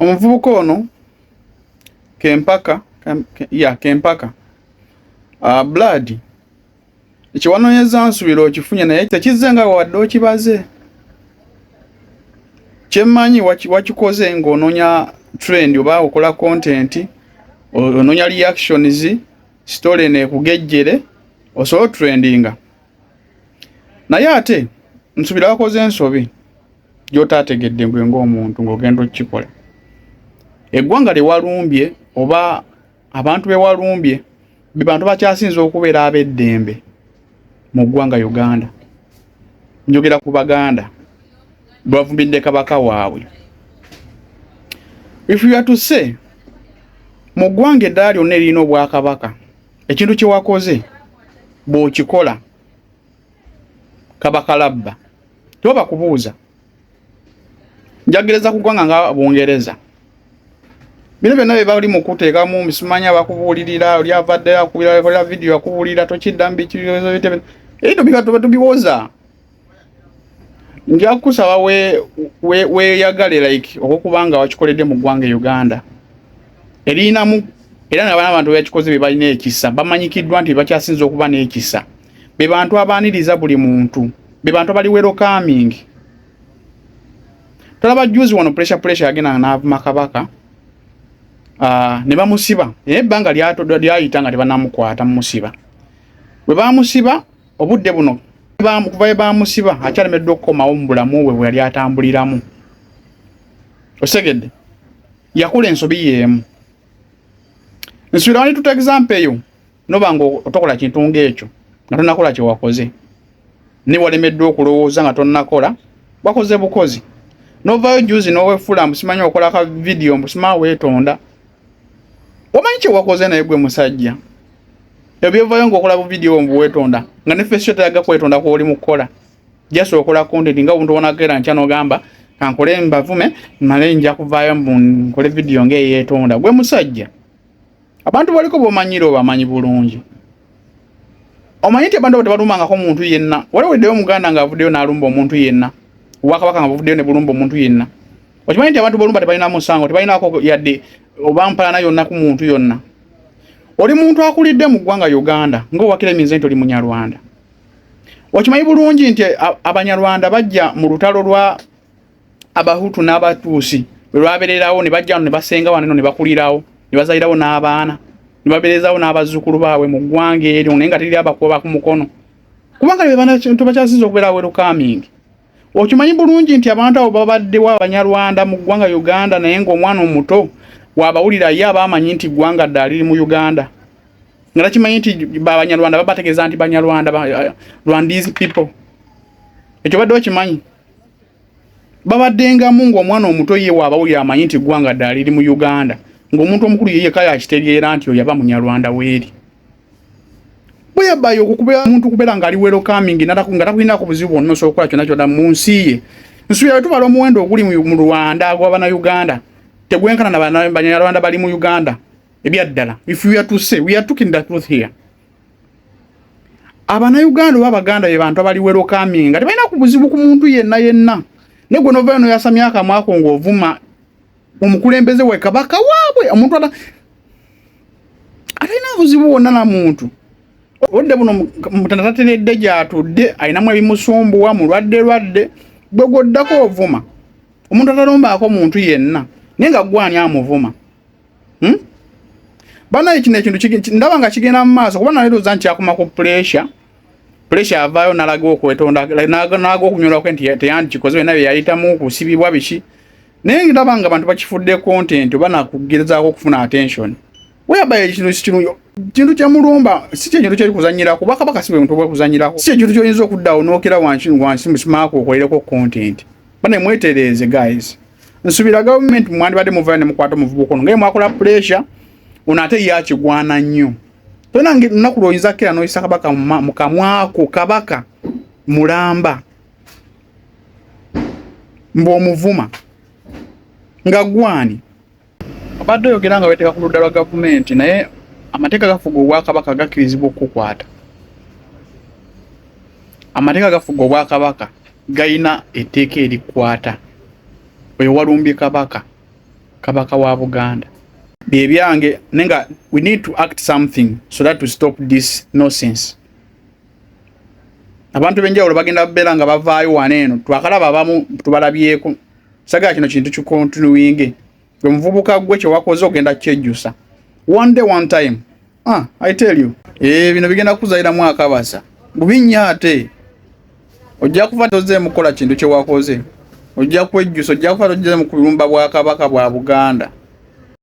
Omuvubuka ono Kempaka Kempaka Blood ekiwanoonyeza nsubira okifunye naye tekizze nga wadde okibaze. Kyemmanyi wakikoze ng'onoonya trend oba okola content, onoonya reactions, story neekugejjere osobola trendinga. Naye ate nsubira wakoze ensobi gy'otaategedde gwe ng'omuntu ng'ogenda okikola. Eggwanga lyewalumbye oba abantu bewalumbye be bantu bakyasinza okubeera ab'eddembe mu ggwanga Uganda. Njogera ku Baganda bavumbidde kabaka waabwe. If you are to say mu ggwanga eddala lyonna erina obwakabaka ekintu kye wakoze bw'okikola kabaka labba toba kubuuza. Njagereza ku ggwanga nga Bungereza bino byonna bye bali mu kuteekamu misimanya bakubuulirira oli avadde akubira video akubuulira tokiddamu bikibizo bite ebyo bikatuba tubiwoza. Nja kusaba weeyagale like okubanga wakikoledde mu ggwanga Uganda erinamu era n'abaana abantu bakikoze be balina ekisa bamanyikiddwa nti bakyasinza okuba n'ekisa. Be bantu abaaniriza buli muntu, be bantu abali welcoming. Tulaba juzi wano pressure yagenda n'avuma kabaka ne bamusiba ebbanga lyayita nga tebanamukwata musiba. Bwe bamusiba obudde buno kuva bamusiba akyalemeddwa okukomawo mu bulamu bwe yali atambuliramu. Osegedde yakola ensobi yeemu. Nsubira wani tuta example eyo nobanga otokola kintu ng'ekyo nga tonnakola kye wakoze ne walemeddwa okulowooza nga tonnakola wakoze bukozi. Novaayo juzi n'oweefula mbusimanyi okola ka video mbusima weetonda. Wamanyi kye wakoze naye gwe musajja ebyovaayo ng'okola bu video mbuweetonda nga ne face shot yaga kwetonda kw'oli mu kukola just okola content nga omuntu wonagera nkya n'ogamba kankole mbavume male nja kuvaayo nkole video ng'eyeetonda. Gwe musajja abantu baliko b'omanyire obamanyi bulungi. Omanyi nti abantu tebalumangako muntu yenna. Waleweddeyo Omuganda ng'avuddeyo n'alumba omuntu yenna, Obwakabaka nga buvuddeyo ne bulumba omuntu yenna. Okimanyi nti abantu balumba tebalina musango, tebalinaako yadde oba mpalana yonna ku muntu yonna. Oli muntu akulidde mu ggwanga Uganda ng'owakira eminze nti oli Munyarwanda. Okimanyi bulungi nti Abanyarwanda bajja mu lutalo lwa Abahutu n'Abatuusi bwe lwabererawo ne bajja ne basenga wano ne bakulirawo ne bazayirawo n'abaana ne baberezawo n'abazzukulu baabwe mu ggwanga eryo naye nga teriri abakuba ku mukono kubanga be bana kintu bakyasinza okubeera welcoming. Okimanyi bulungi nti abantu abo babaddewo Abanyarwanda mu ggwanga Uganda naye ng'omwana omuto wabawulira ye abamanyi nti ggwanga ddala liri mu Uganda. Nga takimanyi nti Abanyarwanda babategeeza nti Banyarwanda Rwandese people. Ekyo badde okimanyi. Babaddengamu ng'omwana omuto ye wabawulira amanyi nti ggwanga ddala liri mu Uganda. Ng'omuntu omukulu ye kaya akitegeera nti oyo yaba Munyarwanda weeri. Bwe yabayo okukubera omuntu kubeera ng'ali welcoming nga takulinaako buzibu bwonna osobola okukola kyonna kyonna mu nsi ye. Nsubira tubala omuwendo oguli mu Rwanda gw'Abannayuganda tegwenkana n'Abanyarwanda bali mu Uganda ebyaddala. If we are to say, we are talking the truth here. Abannayuganda oba Abaganda be bantu abali welcoming nga tebalina ku buzibu ku muntu yenna. Ne gwe novaayo n'oyasamya akamwa ako ng'ovuma omukulembeze we kabaka waabwe omuntu atalina buzibu bwonna na muntu. Odde buno mutatateredde gy'atudde alinamu ebimusumbuwa mulwadde gwe gwoddako ovuma omuntu atalumbaako muntu yenna naye nga gwani amuvuma. Banaye kino ekintu ndaba nga kigenda mu maaso kuba naleeroza nti kyakoma ku pressure avaayo n'alaga okwetonda n'alaga okunyolwako nti teyandikikoze byonna bye yayitamu kusibibwa biki naye ndaba nga abantu bakifudde content oba nakugezaako okufuna attention. Weyabaye kintu kyamulumba si kintu kyali kuzanyirako Bwakabaka si bwe muntu bwekuzanyirako si kintu kyoyinza okuddawo n'okera wansi musimaako okolereko content. Banaye mwetereeze guys. Nsubira government mwandibadde muvaayo ne mukwata omuvubuka ono ngaye mwakola pressure ono ate ye akigwana nnyo. Tolina nnaku lw'oyinza kera n'oyisa kabaka mu kamwako kabaka mulamba mb'omuvuma nga gwani. Obadde oyogera nga weeteeka ku ludda lwa gavumenti naye amateeka gafuga Obwakabaka gakkirizibwa okukwata. Amateeka gafuga Obwakabaka gayina etteeka erikwata oyo walumbye kabaka kabaka wa Buganda. Byange nenga we need to act something so that to stop this nonsense. Abantu benjawulo bagenda bera nga bavaayo waneeno twakalaba abamu tubalabyeko sagala kino kintu kikontinuwinge gwe muvubuka gwe kye wakoze ogenda kyejjusa one day one time. I tell you bino bigenda kuzaira mwaka basa bubinya ate ojja kufa toze mukola kintu kye wakoze ojja kwejjusa ojja kufa toze mu kulumba bwa kabaka bwa Buganda.